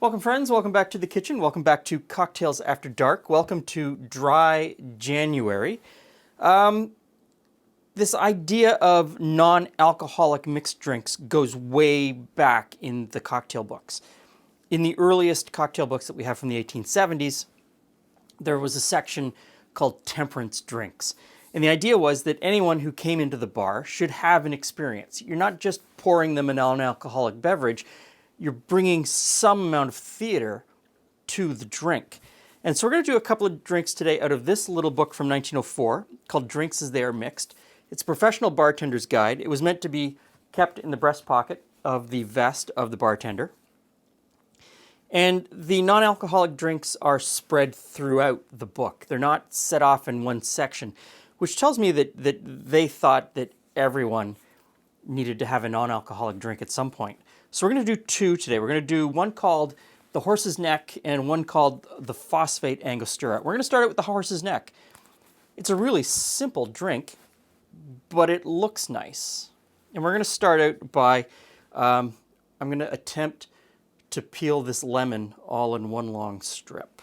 Welcome friends, welcome back to the kitchen, welcome back to Cocktails After Dark, welcome to Dry January. This idea of non-alcoholic mixed drinks goes way back in the cocktail books. In the earliest cocktail books that we have from the 1870s, there was a section called temperance drinks. And the idea was that anyone who came into the bar should have an experience. You're not just pouring them a non-alcoholic beverage, you're bringing some amount of theater to the drink. And so we're going to do a couple of drinks today out of this little book from 1904 called Drinks as They Are Mixed. It's a professional bartender's guide. It was meant to be kept in the breast pocket of the vest of the bartender. And the non-alcoholic drinks are spread throughout the book. They're not set off in one section, which tells me that they thought that everyone needed to have a non-alcoholic drink at some point. So we're going to do two today. We're going to do one called the Horse's Neck and one called the Phosphate Angostura. We're going to start out with the Horse's Neck. It's a really simple drink, but it looks nice. And we're going to start out by, I'm going to attempt to peel this lemon all in one long strip.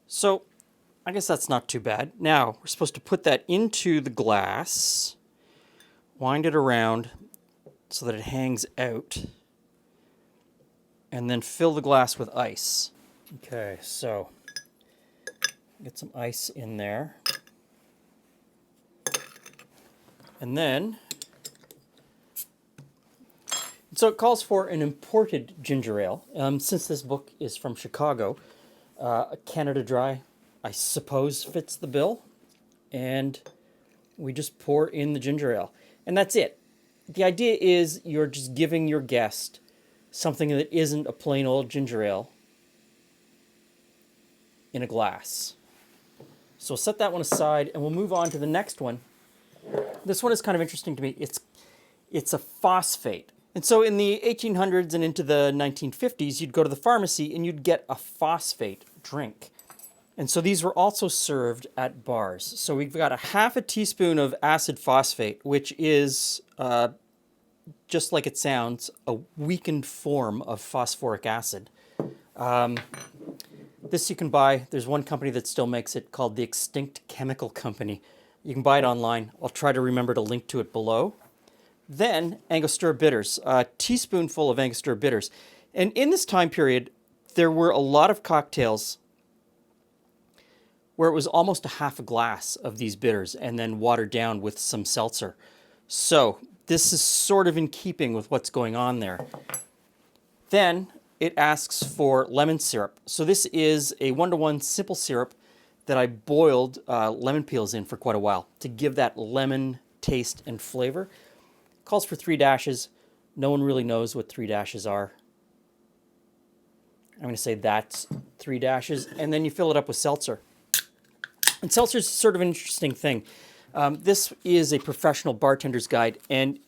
So I guess that's not too bad. Now, we're supposed to put that into the glass, wind it around so that it hangs out, and then fill the glass with ice. Okay, so get some ice in there. And then, so it calls for an imported ginger ale. Since this book is from Chicago, Canada Dry, I suppose, fits the bill. And we just pour in the ginger ale. And that's it. The idea is you're just giving your guest something that isn't a plain old ginger ale in a glass. So set that one aside and we'll move on to the next one. This one is kind of interesting to me. It's a phosphate. And so in the 1800s and into the 1950s, you'd go to the pharmacy and you'd get a phosphate drink. And so these were also served at bars. So we've got a half a teaspoon of acid phosphate, which is, just like it sounds, a weakened form of phosphoric acid. This you can buy. There's one company that still makes it called the Extinct Chemical Company. You can buy it online. I'll try to remember to link to it below. Then Angostura bitters, a teaspoonful of Angostura bitters. And in this time period, there were a lot of cocktails where it was almost a half a glass of these bitters and then watered down with some seltzer. So this is sort of in keeping with what's going on there. Then it asks for lemon syrup. So this is a 1-to-1 simple syrup that I boiled lemon peels in for quite a while to give that lemon taste and flavor. Calls for 3 dashes. No one really knows what 3 dashes are. I'm going to say that's 3 dashes. And then you fill it up with seltzer. And seltzer is sort of an interesting thing. This is a professional bartender's guide, and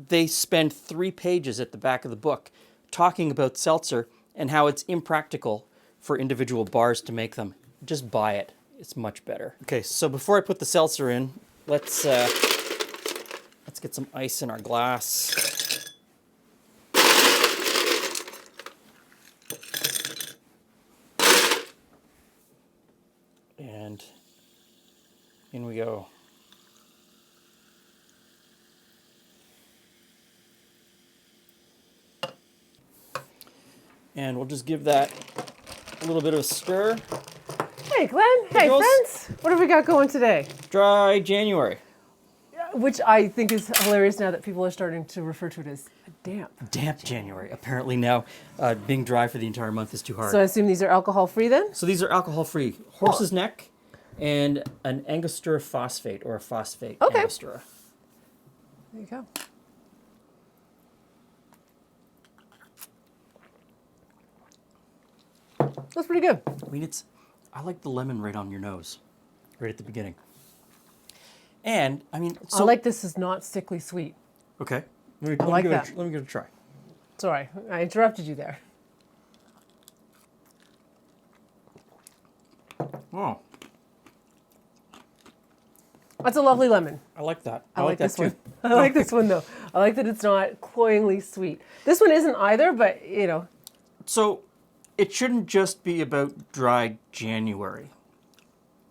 they spend 3 pages at the back of the book talking about seltzer and how it's impractical for individual bars to make them. Just buy it. It's much better. Okay, so before I put the seltzer in, let's get some ice in our glass. And in we go. And we'll just give that a little bit of a stir. Hey, Glenn. Hey, friends. What have we got going today? Dry January. Which I think is hilarious now that people are starting to refer to it as damp. Damp January. Apparently now being dry for the entire month is too hard. So I assume these are alcohol-free then? So these are alcohol-free. Horse's Neck and an Angostura phosphate or a phosphate Angostura. There you go. That's pretty good. I mean, I like the lemon right on your nose, right at the beginning. And, I mean, so... I like this is not sickly sweet. Okay. I like that. Let me give it a try. Sorry, I interrupted you there. Oh. That's a lovely lemon. I like that. I like that this too. one. I like this one though. I like that it's not cloyingly sweet. This one isn't either, but So it shouldn't just be about dry January.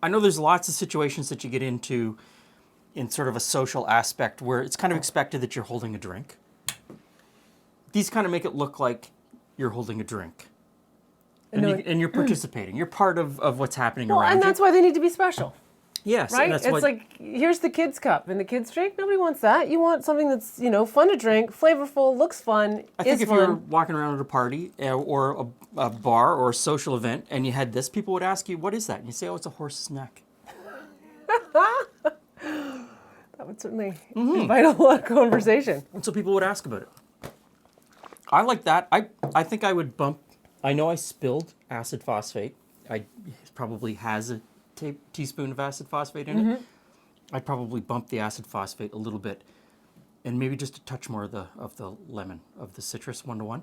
I know there's lots of situations that you get into in sort of a social aspect where it's kind of expected that you're holding a drink. These kind of make it look like you're holding a drink. And, No, and you're participating. You're part of what's happening well, around and you. that's why they need to be special, Yes, and right? that's It's why, like, here's the kids' cup and the kids' drink. Nobody wants that. You want something that's, fun to drink, flavorful, looks fun, I think is if you were fun. walking around at a party or a bar or a social event and you had this, people would ask you, what is that? And you say, oh, it's a horse's neck. That would certainly invite a lot of conversation. And so people would ask about it. I like that. I think I would bump. I know I spilled acid phosphate. It probably has a teaspoon of acid phosphate in it. I'd probably bump the acid phosphate a little bit, and maybe just a touch more of the lemon, of the citrus 1-to-1,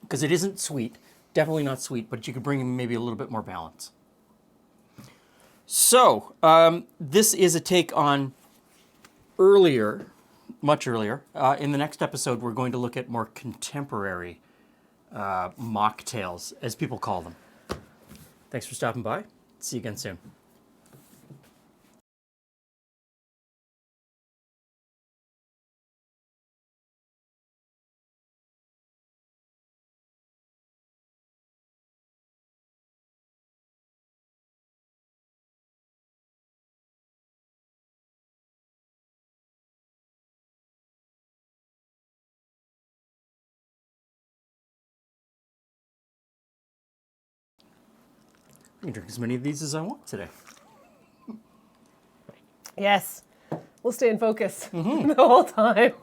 because it isn't sweet. Definitely not sweet, but you could bring in maybe a little bit more balance. So this is a take on earlier, much earlier. In the next episode, we're going to look at more contemporary mocktails, as people call them. Thanks for stopping by. See you again soon. I can drink as many of these as I want today. Yes. We'll stay in focus the whole time.